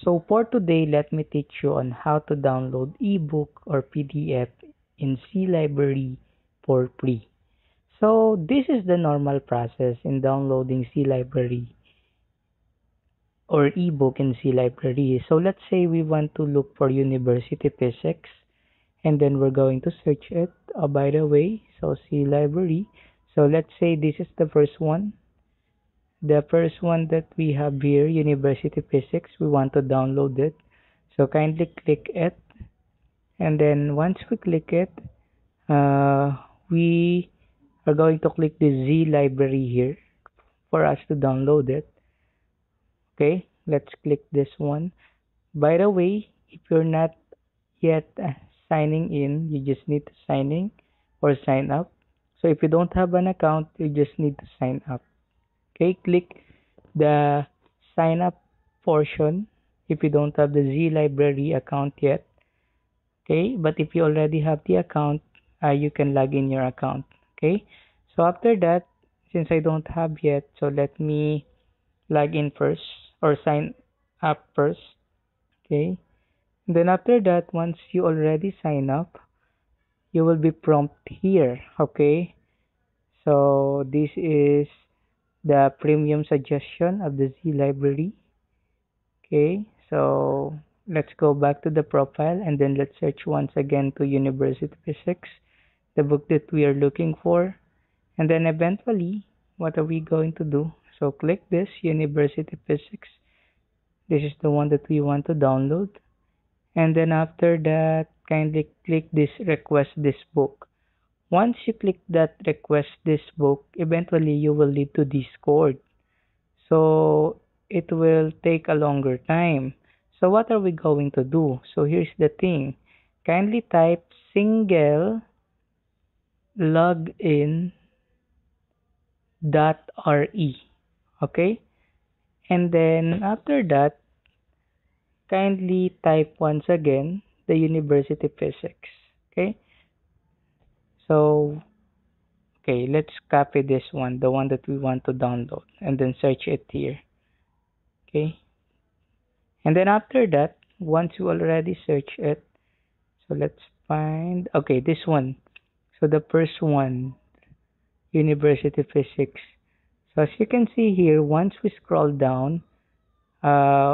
So for today, let me teach you on how to download ebook or PDF in C Library for free. So this is the normal process in downloading C Library or ebook in C Library. So let's say we want to look for University Physics and then we're going to search it. By the way, so C Library. So let's say this is the first one. The first one that we have here, University Physics, we want to download it. So kindly click it, and then once we click it, we are going to click the Z library here for us to download it. Okay, let's click this one. By the way, if you're not yet signing in, you just need to sign in or sign up. So if you don't have an account, you just need to sign up. Okay, click the sign up portion if you don't have the Z library account yet. Okay, but if you already have the account, you can log in your account. Okay, so after that, since I don't have yet, so let me log in first or sign up first. Okay, then after that, once you already sign up, you will be prompted here. Okay, so this is the premium suggestion of the Z library. Okay, so let's go back to the profile and then let's search once again to University Physics, the book that we are looking for. And then eventually, what are we going to do? So click this University Physics. This is the one that we want to download. And then after that, kindly click this request this book. Once you click that request this book, eventually you will lead to Discord. So it will take a longer time. So what are we going to do? So here's the thing. Kindly type single login.re. Okay? And then after that, kindly type once again the University Physics. Okay? So, okay, let's copy this one, the one that we want to download, and then search it here. Okay? And then after that, once you already search it, so let's find, okay, this one. So the first one, University Physics. So as you can see here, once we scroll down,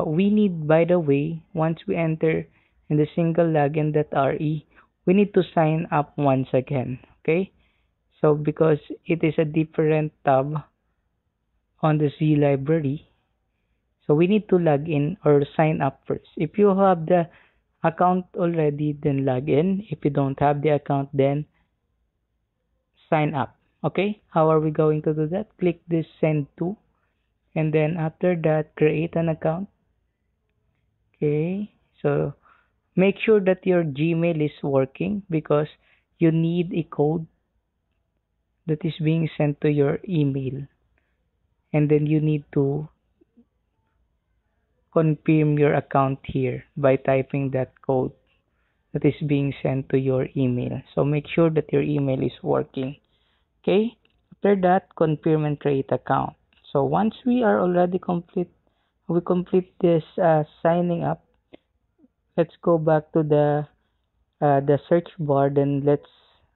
we need, by the way, once we enter in the single login.re, we need to sign up once again. Okay? So because it is a different tab on the Z library, so we need to log in or sign up first. If you have the account already, then log in. If you don't have the account, then sign up. Okay, how are we going to do that? Click this send to, and then after that, create an account. Okay, so make sure that your Gmail is working because you need a code that is being sent to your email, and then you need to confirm your account here by typing that code that is being sent to your email. So make sure that your email is working. Okay, after that, confirm and create account. So once we are already we complete this signing up. Let's go back to the search bar. Then let's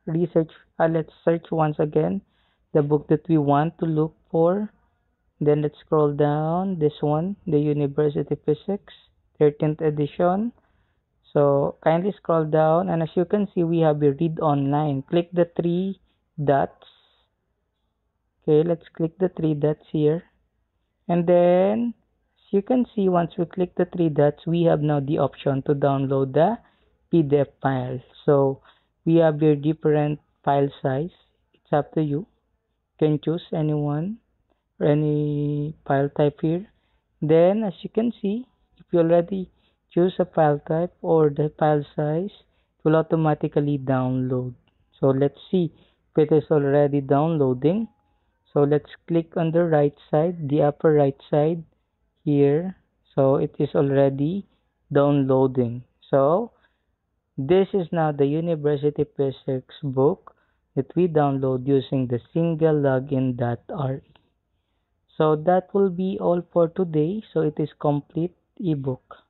research. Let's search once again the book that we want to look for. Then let's scroll down. This one, the University Physics, 13th edition. So kindly scroll down, and as you can see, we have a read online. Click the three dots. Okay, let's click the three dots here. And then, as you can see, once we click the three dots, we have now the option to download the PDF file. So, we have your different file size. It's up to you. You can choose any one or any file type here. Then, as you can see, if you already choose a file type or the file size, it will automatically download. So, let's see if it is already downloading. So let's click on the right side, the upper right side here. So it is already downloading. So this is now the University Physics book that we download using the single login.re. So that will be all for today. So it is complete ebook.